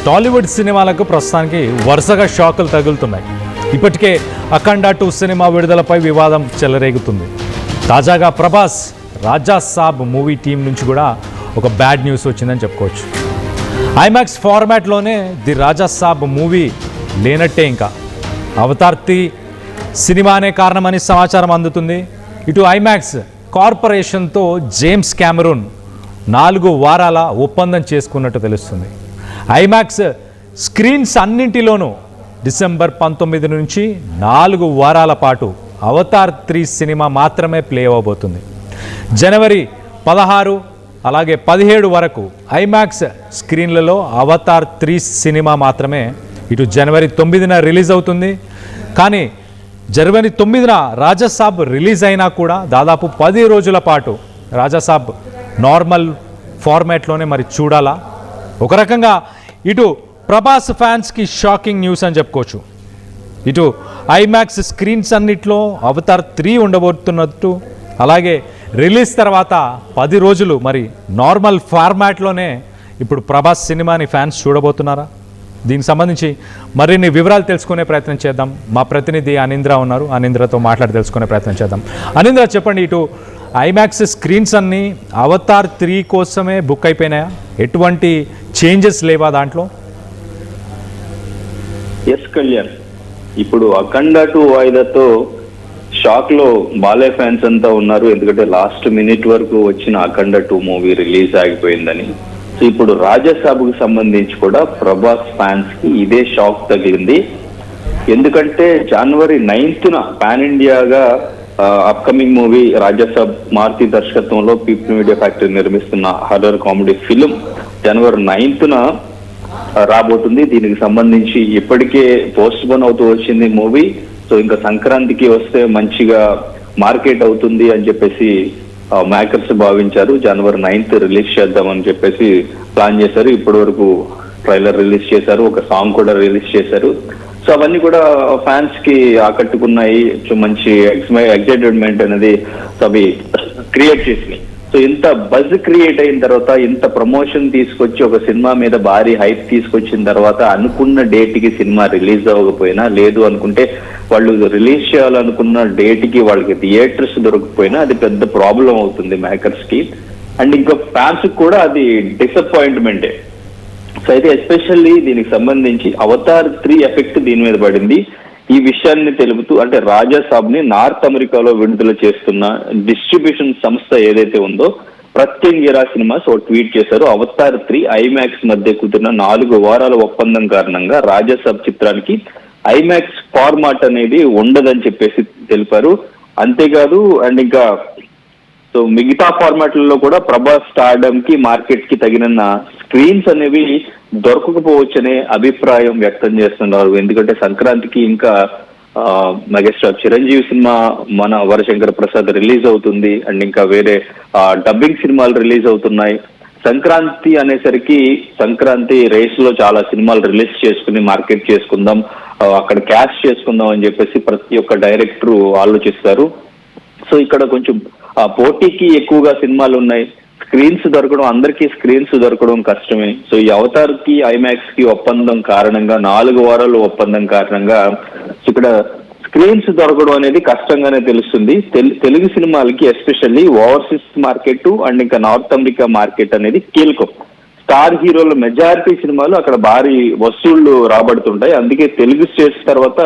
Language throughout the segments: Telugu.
టాలీవుడ్ సినిమాలకు ప్రస్తుతానికి వరుసగా షాకులు తగులుతున్నాయి. ఇప్పటికే అఖండ 2 సినిమా విడుదలపై వివాదం చెలరేగుతుంది. తాజాగా ప్రభాస్ రాజా సాబ్ మూవీ టీం నుంచి కూడా ఒక బ్యాడ్ న్యూస్ వచ్చిందని చెప్పుకోవచ్చు. ఐమాక్స్ ఫార్మాట్లోనే ది రాజా సాబ్ మూవీ లేనట్టే. ఇంకా అవతార్ 3 సినిమానే కారణమని సమాచారం అందుతుంది. ఇటు ఐమాక్స్ కార్పొరేషన్తో జేమ్స్ కెమెరూన్ 4 వారాల ఒప్పందం చేసుకున్నట్టు తెలుస్తుంది. ఐమాక్స్ స్క్రీన్స్ అన్నింటిలోనూ డిసెంబర్ 19 నుంచి 4 వారాల పాటు అవతార్ 3 సినిమా మాత్రమే ప్లే అవ్వబోతుంది. జనవరి 16 అలాగే 17 వరకు ఐమాక్స్ స్క్రీన్లలో అవతార్ 3 సినిమా మాత్రమే ఇటు జనవరి 9న రిలీజ్ అవుతుంది. కానీ జనవరి 9న రాజాసాబ్ రిలీజ్ అయినా కూడా దాదాపు 10 రోజుల పాటు రాజాసాబ్ నార్మల్ ఫార్మాట్లోనే మరి చూడాలా. ఒక రకంగా ఇటు ప్రభాస్ ఫ్యాన్స్కి షాకింగ్ న్యూస్ అని చెప్పుకోవచ్చు. ఇటు ఐమాక్స్ స్క్రీన్స్ అన్నిట్లో అవతార్ 3 ఉండబోతున్నట్టు, అలాగే రిలీజ్ తర్వాత 10 రోజులు మరి నార్మల్ ఫార్మాట్లోనే ఇప్పుడు ప్రభాస్ సినిమాని ఫ్యాన్స్ చూడబోతున్నారా? దీనికి సంబంధించి మరిన్ని వివరాలు తెలుసుకునే ప్రయత్నం చేద్దాం. మా ప్రతినిధి అనింద్ర ఉన్నారు, అనింద్రతో మాట్లాడి తెలుసుకునే ప్రయత్నం చేద్దాం. అనింద్ర, చెప్పండి, ఇటు ఐమాక్స్ స్క్రీన్స్ అన్నీ అవతార్ 3 కోసమే బుక్ అయిపోయినాయా? ఎటువంటి చేంజెస్ లేవా దాంట్లో? ఎస్ కళ్యాణ్, ఇప్పుడు అఖండ 2 వాయిదాతో షాక్ లో బాలయ్య ఫ్యాన్స్ అంతా ఉన్నారు. ఎందుకంటే లాస్ట్ మినిట్ వరకు వచ్చిన అఖండ 2 మూవీ రిలీజ్ ఆగిపోయిందని. సో ఇప్పుడు రాజాసాబ్కి సంబంధించి కూడా ప్రభాస్ ఫ్యాన్స్ కి ఇదే షాక్ తగిలింది. ఎందుకంటే జనవరి 9న పాన్ ఇండియాగా అప్కమింగ్ మూవీ రాజాసాబ్ మారుతి దర్శకత్వంలో పీపుల్ మీడియా ఫ్యాక్టరీ నిర్మిస్తున్న హర్రర్ కామెడీ ఫిలిం జనవరి 9న రాబోతుంది. దీనికి సంబంధించి ఇప్పటికే పోస్ట్ పోన్ అవుతూ వచ్చింది మూవీ. సో ఇంకా సంక్రాంతికి వస్తే మంచిగా మార్కెట్ అవుతుంది అని చెప్పేసి మేకర్స్ భావించారు. జనవరి 9th రిలీజ్ చేద్దామని చెప్పేసి ప్లాన్ చేశారు. ఇప్పటి వరకు ట్రైలర్ రిలీజ్ చేశారు, ఒక సాంగ్ కూడా రిలీజ్ చేశారు. సో అవన్నీ కూడా ఫ్యాన్స్ కి ఆకట్టుకున్నాయి. మంచి ఎక్సైటెడ్మెంట్ అనేది అవి క్రియేట్ చేసినాయి. సో ఇంత బజ్ క్రియేట్ అయిన తర్వాత, ఇంత ప్రమోషన్ తీసుకొచ్చి ఒక సినిమా మీద భారీ హైప్ తీసుకొచ్చిన తర్వాత అనుకున్న డేట్కి సినిమా రిలీజ్ అవ్వకపోయినా, లేదు అనుకుంటే వాళ్ళు రిలీజ్ చేయాలనుకున్న డేట్కి వాళ్ళకి థియేటర్స్ దొరకకపోయినా అది పెద్ద ప్రాబ్లం అవుతుంది మేకర్స్ కి. అండ్ ఇంకా ఫ్యాన్స్ కూడా అది డిసప్పాయింట్మెంటే. సో అయితే ఎస్పెషల్లీ దీనికి సంబంధించి అవతార్ 3 ఎఫెక్ట్ దీని మీద పడింది. ఈ విషయాన్ని తెలుపుతూ, అంటే రాజాసాబ్ ని నార్త్ అమెరికాలో విడుదల చేస్తున్న డిస్ట్రిబ్యూషన్ సంస్థ ఏదైతే ఉందో ప్రత్యంగిరా సినిమాస్ ఒక ట్వీట్ చేశారు. అవతార్ 3 ఐమాక్స్ మధ్య కుదిరిన 4 వారాల ఒప్పందం కారణంగా రాజాసాబ్ చిత్రానికి ఐమాక్స్ ఫార్మాట్ అనేది ఉండదని చెప్పేసి తెలిపారు. అంతేకాదు, అండ్ ఇంకా సో మిగతా ఫార్మాట్లలో కూడా ప్రభాస్ స్టార్డమ్ కి మార్కెట్ కి తగిన స్క్రీన్స్ అనేవి దొరకకపోవచ్చనే అభిప్రాయం వ్యక్తం చేస్తున్నారు. ఎందుకంటే సంక్రాంతికి ఇంకా మెగాస్టార్ చిరంజీవి సినిమా మన వరశంకర ప్రసాద్ రిలీజ్ అవుతుంది. అండ్ ఇంకా వేరే డబ్బింగ్ సినిమాలు రిలీజ్ అవుతున్నాయి. సంక్రాంతి అనేసరికి సంక్రాంతి రేస్ లో చాలా సినిమాలు రిలీజ్ చేసుకుని మార్కెట్ చేసుకుందాం, అక్కడ క్యాష్ చేసుకుందాం అని చెప్పేసి ప్రతి ఒక్క డైరెక్టర్ ఆలోచిస్తారు. సో ఇక్కడ కొంచెం పోటీకి ఎక్కువగా సినిమాలు ఉన్నాయి. స్క్రీన్స్ దొరకడం, అందరికీ స్క్రీన్స్ దొరకడం కష్టమే. సో ఈ అవతార్ కి ఐమాక్స్ కి ఒప్పందం కారణంగా, 4 వారాలు ఒప్పందం కారణంగా ఇక్కడ స్క్రీన్స్ దొరకడం అనేది కష్టంగానే తెలుస్తుంది. తెలుగు సినిమాలకి ఎస్పెషల్లీ ఓవర్సీస్ మార్కెట్ అండ్ ఇంకా నార్త్ అమెరికా మార్కెట్ అనేది కీలకం. స్టార్ హీరోల మెజారిటీ సినిమాలు అక్కడ భారీ వసూళ్లు రాబడుతుంటాయి. అందుకే తెలుగు స్టేట్స్ తర్వాత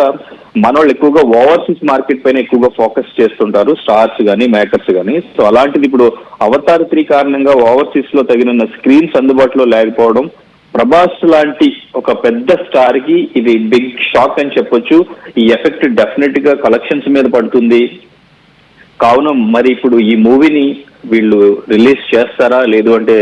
మనోళ్ళు ఎక్కువగా ఓవర్సీస్ మార్కెట్ పైన ఎక్కువగా ఫోకస్ చేస్తుంటారు, స్టార్స్ కానీ మేకర్స్ కానీ. సో అలాంటిది ఇప్పుడు అవతార్ 3 కారణంగా ఓవర్సీస్ లో తగిన స్క్రీన్స్ అందుబాటులో లేకపోవడం ప్రభాస్ లాంటి ఒక పెద్ద స్టార్ కి ఇది బిగ్ షాక్ అని చెప్పొచ్చు. ఈ ఎఫెక్ట్ డెఫినెట్ గా కలెక్షన్స్ మీద పడుతుంది. కావున మరి ఇప్పుడు ఈ మూవీని వీళ్ళు రిలీజ్ చేస్తారా, లేదు అంటే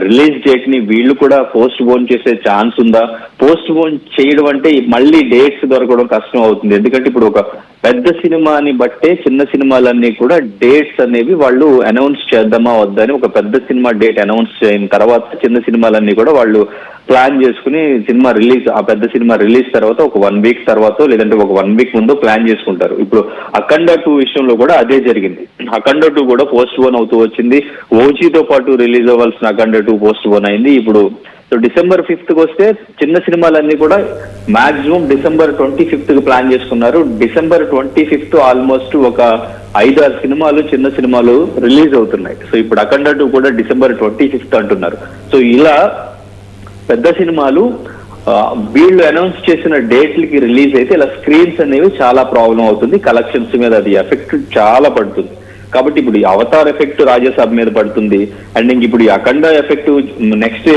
రిలీజ్ డేట్ ని వీళ్ళు కూడా పోస్ట్ పోన్ చేసే ఛాన్స్ ఉందా? పోస్ట్ పోన్ చేయడం అంటే మళ్ళీ డేట్స్ దొరకడం కష్టం అవుతుంది. ఎందుకంటే ఇప్పుడు ఒక పెద్ద సినిమాని బట్టే చిన్న సినిమాలన్నీ కూడా డేట్స్ అనేవి వాళ్ళు అనౌన్స్ చేద్దామా వద్దా అని, ఒక పెద్ద సినిమా డేట్ అనౌన్స్ అయిన తర్వాత చిన్న సినిమాలన్నీ కూడా వాళ్ళు ప్లాన్ చేసుకుని సినిమా రిలీజ్, ఆ పెద్ద సినిమా రిలీజ్ తర్వాత ఒక 1 వీక్ తర్వాత లేదంటే ఒక 1 వీక్ ముందు ప్లాన్ చేసుకుంటారు. ఇప్పుడు అఖండ 2 విషయంలో కూడా అదే జరిగింది. అఖండ 2 కూడా పోస్ట్ పోన్ అవుతూ వచ్చింది. ఓజీతో పాటు రిలీజ్ అవ్వాల్సిన అఖండ 2 పోస్ట్ పోన్ అయింది. ఇప్పుడు సో December 5th వస్తే చిన్న సినిమాలన్నీ కూడా మాక్సిమం December 25th ప్లాన్ చేసుకున్నారు. December 25th ఆల్మోస్ట్ ఒక 5-6 సినిమాలు చిన్న సినిమాలు రిలీజ్ అవుతున్నాయి. సో ఇప్పుడు అఖండ 2 కూడా December 25th అంటున్నారు. సో ఇలా పెద్ద సినిమాలు వీళ్ళు అనౌన్స్ చేసిన డేట్లకి రిలీజ్ అయితే ఇలా స్క్రీన్స్ అనేవి చాలా ప్రాబ్లం అవుతుంది, కలెక్షన్స్ మీద అది ఎఫెక్ట్ చాలా పడుతుంది. కాబట్టి ఇప్పుడు ఈ అవతార్ ఎఫెక్ట్ రాజాసాబ్ మీద పడుతుంది, అండ్ ఇంక ఇప్పుడు ఈ అఖండ ఎఫెక్ట్ నెక్స్ట్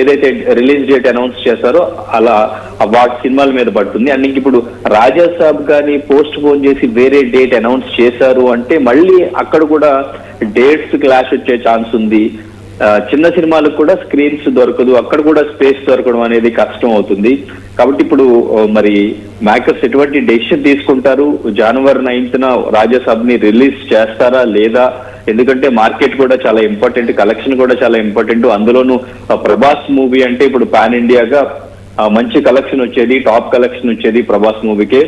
ఏదైతే రిలీజ్ డేట్ అనౌన్స్ చేస్తారో అలా వాటి సినిమాల మీద పడుతుంది. అండ్ ఇంక ఇప్పుడు రాజాసాబ్ కానీ పోస్ట్ పోన్ చేసి వేరే డేట్ అనౌన్స్ చేశారు అంటే మళ్ళీ అక్కడ కూడా డేట్స్ క్లాష్ వచ్చే ఛాన్స్ ఉంది. చిన్న సినిమాలకు కూడా స్క్రీన్స్ దొరకదు, అక్కడ కూడా స్పేస్ దొరకడం అనేది కష్టం అవుతుంది. కాబట్టి ఇప్పుడు మరి మేకర్స్ ఎటువంటి డెసిషన్ తీసుకుంటారు, January 9th రాజాసాబ్ ని రిలీజ్ చేస్తారా లేదా? ఎందుకంటే మార్కెట్ కూడా చాలా ఇంపార్టెంట్, కలెక్షన్ కూడా చాలా ఇంపార్టెంట్. అందులోనూ ప్రభాస్ మూవీ అంటే ఇప్పుడు పాన్ ఇండియాగా మంచి కలెక్షన్ వచ్చేది, టాప్ కలెక్షన్ వచ్చేది ప్రభాస్ మూవీకే.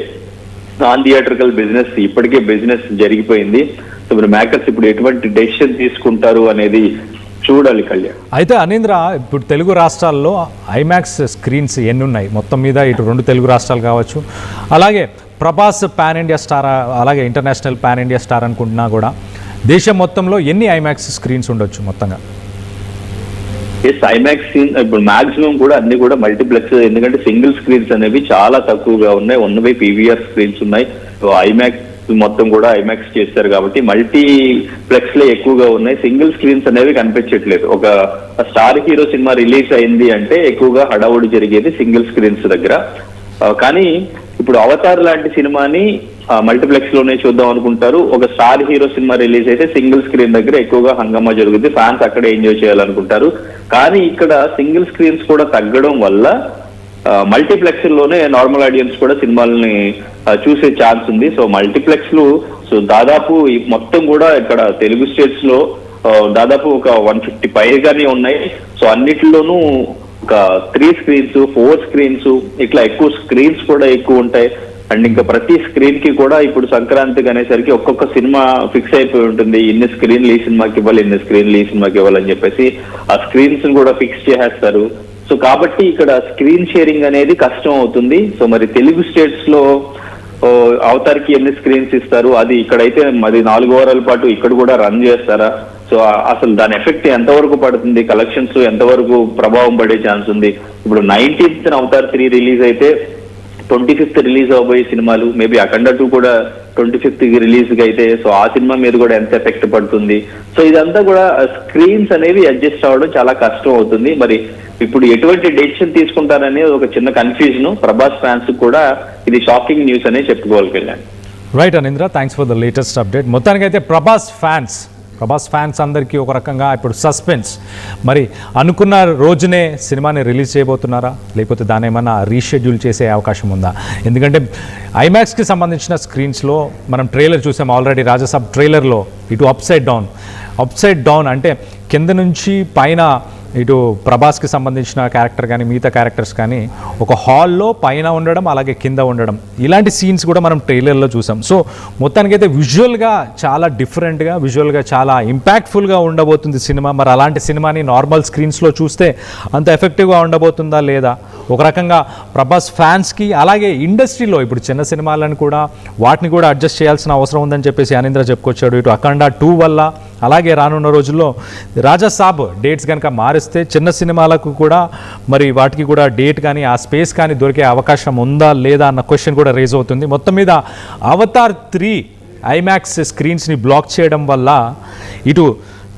నాన్ థియేట్రికల్ బిజినెస్ ఇప్పటికే బిజినెస్ జరిగిపోయింది. సో మరి మేకర్స్ ఇప్పుడు ఎటువంటి డెసిషన్ తీసుకుంటారు అనేది చూడాలి కళ్యాణ్. అయితే అనీంద్ర, ఇప్పుడు తెలుగు రాష్ట్రాల్లో ఐమాక్స్ స్క్రీన్స్ ఎన్ని ఉన్నాయి మొత్తం మీద? ఇటు 2 తెలుగు రాష్ట్రాలు కావచ్చు, అలాగే ప్రభాస్ పాన్ ఇండియా స్టార్, అలాగే ఇంటర్నేషనల్ పాన్ ఇండియా స్టార్ అనుకుంటున్నా కూడా దేశం మొత్తంలో ఎన్ని ఐమాక్స్ స్క్రీన్స్ ఉండొచ్చు మొత్తంగా? ఎస్, ఐమాక్స్ ఇప్పుడు మాక్సిమం కూడా అన్ని కూడా మల్టీప్లెక్స్, ఎందుకంటే సింగిల్ స్క్రీన్స్ అనేవి చాలా తక్కువగా ఉన్నాయి. ఉన్నవి పీవీఆర్ స్క్రీన్స్ ఉన్నాయి. ఐమాక్స్ మొత్తం కూడా ఐమాక్స్ చేస్తారు కాబట్టి మల్టీప్లెక్స్ లో ఎక్కువగా ఉన్నాయి. సింగిల్ స్క్రీన్స్ అనేవి కనిపించట్లేదు. ఒక స్టార్ హీరో సినిమా రిలీజ్ అయింది అంటే ఎక్కువగా హడావుడి జరిగేది సింగిల్ స్క్రీన్స్ దగ్గర. కానీ ఇప్పుడు అవతార్ లాంటి సినిమాని మల్టీప్లెక్స్ లోనే చూద్దాం అనుకుంటారు. ఒక స్టార్ హీరో సినిమా రిలీజ్ అయితే సింగిల్ స్క్రీన్ దగ్గర ఎక్కువగా హంగామా జరుగుతుంది, ఫ్యాన్స్ అక్కడే ఎంజాయ్ చేయాలనుకుంటారు. కానీ ఇక్కడ సింగిల్ స్క్రీన్స్ కూడా తగ్గడం వల్ల మల్టీప్లెక్స్ లోనే నార్మల్ ఆడియన్స్ కూడా సినిమాలని చూసే ఛాన్స్ ఉంది. సో మల్టీప్లెక్స్ లు దాదాపు మొత్తం కూడా ఇక్కడ తెలుగు స్టేట్స్ లో దాదాపు ఒక 150 పైగానే ఉన్నాయి. సో అన్నిటిలోనూ ఒక 3 స్క్రీన్స్ 4 స్క్రీన్స్ ఇట్లా ఎక్కువ స్క్రీన్స్ కూడా ఎక్కువ ఉంటాయి. అండ్ ఇంకా ప్రతి స్క్రీన్ కి కూడా ఇప్పుడు సంక్రాంతికి అనేసరికి ఒక్కొక్క సినిమా ఫిక్స్ అయిపోయి ఉంటుంది. ఇన్ని స్క్రీన్లు ఈ సినిమాకి ఇవ్వాలి, ఇన్ని స్క్రీన్లు ఈ సినిమాకి ఇవ్వాలని చెప్పేసి ఆ స్క్రీన్స్ కూడా ఫిక్స్ చేసేస్తారు. సో కాబట్టి ఇక్కడ స్క్రీన్ షేరింగ్ అనేది కష్టం అవుతుంది. సో మరి తెలుగు స్టేట్స్ లో అవతార్కి ఎన్ని స్క్రీన్స్ ఇస్తారు, అది ఇక్కడైతే మరి 4 వారాల పాటు ఇక్కడ కూడా రన్ చేస్తారా? సో అసలు దాని ఎఫెక్ట్ ఎంతవరకు పడుతుంది, కలెక్షన్స్ ఎంతవరకు ప్రభావం పడే ఛాన్స్ ఉంది? ఇప్పుడు 19th అవతార్ 3 రిలీజ్ అయితే 25th రిలీజ్ అవబోయే సినిమాలు, మేబీ అఖండ 2 కూడా 25th రిలీజ్ కి అయితే సో ఆ సినిమా మీద కూడా ఎంత ఎఫెక్ట్ పడుతుంది? సో ఇదంతా కూడా స్క్రీన్స్ అనేవి అడ్జస్ట్ అవ్వడం చాలా కష్టం అవుతుంది. మరి ఇప్పుడు ఎటువంటి డెసిషన్ తీసుకుంటారనే ఒక చిన్న కన్ఫ్యూజన్ ప్రభాస్ ఫ్యాన్స్ కూడా ఇది షాకింగ్ న్యూస్ అనే చెప్పుకోవాలి Kalyan. Right Anindra, thanks for the latest update. మొత్తానికైతే ప్రభాస్ ఫ్యాన్స్ అందరికీ ఒక రకంగా ఇప్పుడు సస్పెన్స్. మరి అనుకున్న రోజునే సినిమాని రిలీజ్ చేయబోతున్నారా, లేకపోతే దాన్ని ఏమన్నా రీషెడ్యూల్ చేసే అవకాశం ఉందా? ఎందుకంటే ఐమాక్స్కి సంబంధించిన స్క్రీన్స్లో మనం ట్రైలర్ చూసాం ఆల్రెడీ. రాజాసాబ్ ట్రైలర్లో ఇటు అప్ సైడ్ డౌన్ అంటే కింద నుంచి పైన ఇటు ప్రభాస్కి సంబంధించిన క్యారెక్టర్ కానీ మిగతా క్యారెక్టర్స్ కానీ ఒక హాల్లో పైన ఉండడం, అలాగే కింద ఉండడం, ఇలాంటి సీన్స్ కూడా మనం ట్రైలర్లో చూసాం. సో మొత్తానికైతే విజువల్గా చాలా డిఫరెంట్గా, విజువల్గా చాలా ఇంపాక్ట్ఫుల్గా ఉండబోతుంది సినిమా. మరి అలాంటి సినిమాని నార్మల్ స్క్రీన్స్లో చూస్తే అంత ఎఫెక్టివ్గా ఉండబోతుందా లేదా? ఒక రకంగా ప్రభాస్ ఫ్యాన్స్కి అలాగే ఇండస్ట్రీలో ఇప్పుడు చిన్న సినిమాలను కూడా వాటిని కూడా అడ్జస్ట్ చేయాల్సిన అవసరం ఉందని చెప్పేసి అనీంద్ర చెప్పుకొచ్చాడు. ఇటు అఖండ 2 వల్ల, అలాగే రానున్న రోజుల్లో రాజాసాబ్ డేట్స్ కనుక మారిస్తే చిన్న సినిమాలకు కూడా మరి వాటికి కూడా డేట్ కానీ ఆ స్పేస్ కానీ దొరికే అవకాశం ఉందా లేదా అన్న క్వశ్చన్ కూడా రేజ్ అవుతుంది. మొత్తం మీద అవతార్ 3 ఐమాక్స్ స్క్రీన్స్ని బ్లాక్ చేయడం వల్ల ఇటు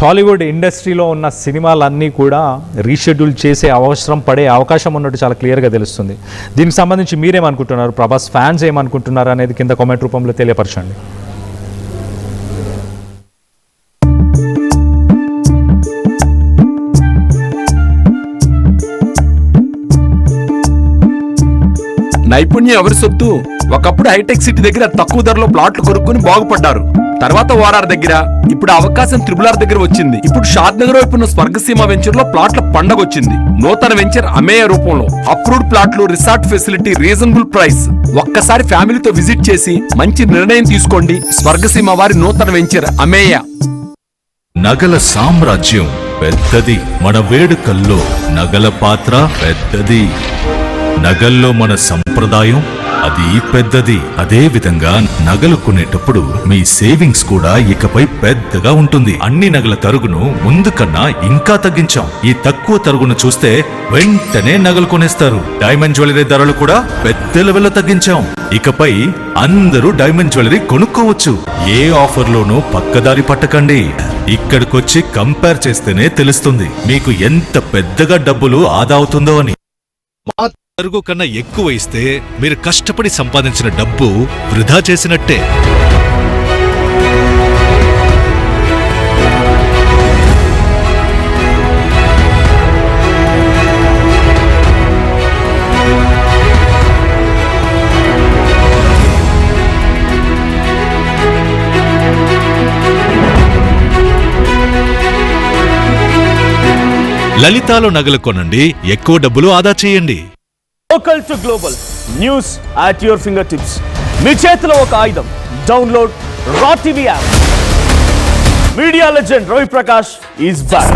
టాలీవుడ్ ఇండస్ట్రీలో ఉన్న సినిమాలన్నీ కూడా రీషెడ్యూల్ చేసే అవసరం పడే అవకాశం ఉన్నట్టు చాలా క్లియర్గా తెలుస్తుంది. దీనికి సంబంధించి మీరేమనుకుంటున్నారు, ప్రభాస్ ఫ్యాన్స్ ఏమనుకుంటున్నారు అనేది కింద కామెంట్ రూపంలో తెలియపరచండి. నైపుణ్యం ఎవరి సొత్తు? ఒకప్పుడు హైటెక్ సిటీ దగ్గర తక్కువ ధరలో ప్లాట్లు కొనుక్కుని బాగుపడ్డారు. తర్వాత ఓఆర్ఆర్ దగ్గర, ఇప్పుడు అవకాశం త్రిబుల్ దగ్గర వచ్చింది. ఇప్పుడు షాద్ నగర్ వైపు ఉన్న స్వర్గసీమ వెంచర్ లో ప్లాట్ల పండగ వచ్చింది. నూతన వెంచర్ అమేయ రూపంలో అప్రూవ్డ్ ప్లాట్లు, రిసార్ట్ ఫెసిలిటీ, రీజనబుల్ ప్రైస్. ఒక్కసారి ఫ్యామిలీతో విజిట్ చేసి మంచి నిర్ణయం తీసుకోండి. స్వర్గసీమ వారి నూతన వెంచర్ అమేయ. నగల సామ్రాజ్యం పెద్దది. మన వేడుకల్లో నగల పాత్ర పెద్దది. నగల్లో మన సంప్రదాయం అది పెద్దది. అదే విధంగా నగలు కొనేటప్పుడు మీ సేవింగ్స్ కూడా ఇకపై పెద్దగా ఉంటుంది. అన్ని నగల తరుగును ముందు కన్నా ఇంకా తగ్గించాం. ఈ తక్కువ తరుగును చూస్తే వెంటనే నగలు కొనేస్తారు. డైమండ్ జ్యువెలరీ ధరలు కూడా పెద్ద లెవెల్లో తగ్గించాం. ఇకపై అందరూ డైమండ్ జ్యువెలరీ కొనుక్కోవచ్చు. ఏ ఆఫర్లోనూ పక్కదారి పట్టకండి. ఇక్కడికొచ్చి కంపేర్ చేస్తేనే తెలుస్తుంది మీకు ఎంత పెద్దగా డబ్బులు ఆదా అవుతుందో అని. తరుగు కన్నా ఎక్కువ ఇస్తే మీరు కష్టపడి సంపాదించిన డబ్బు వృధా చేసినట్టే. లలితాలో నగలు కొనండి, ఎక్కువ డబ్బులు ఆదా చేయండి. Local to global news at your fingertips. మీ చేతిలో ఒక ఆయుధం. Download R TV app. Media legend Ravi Prakash is back.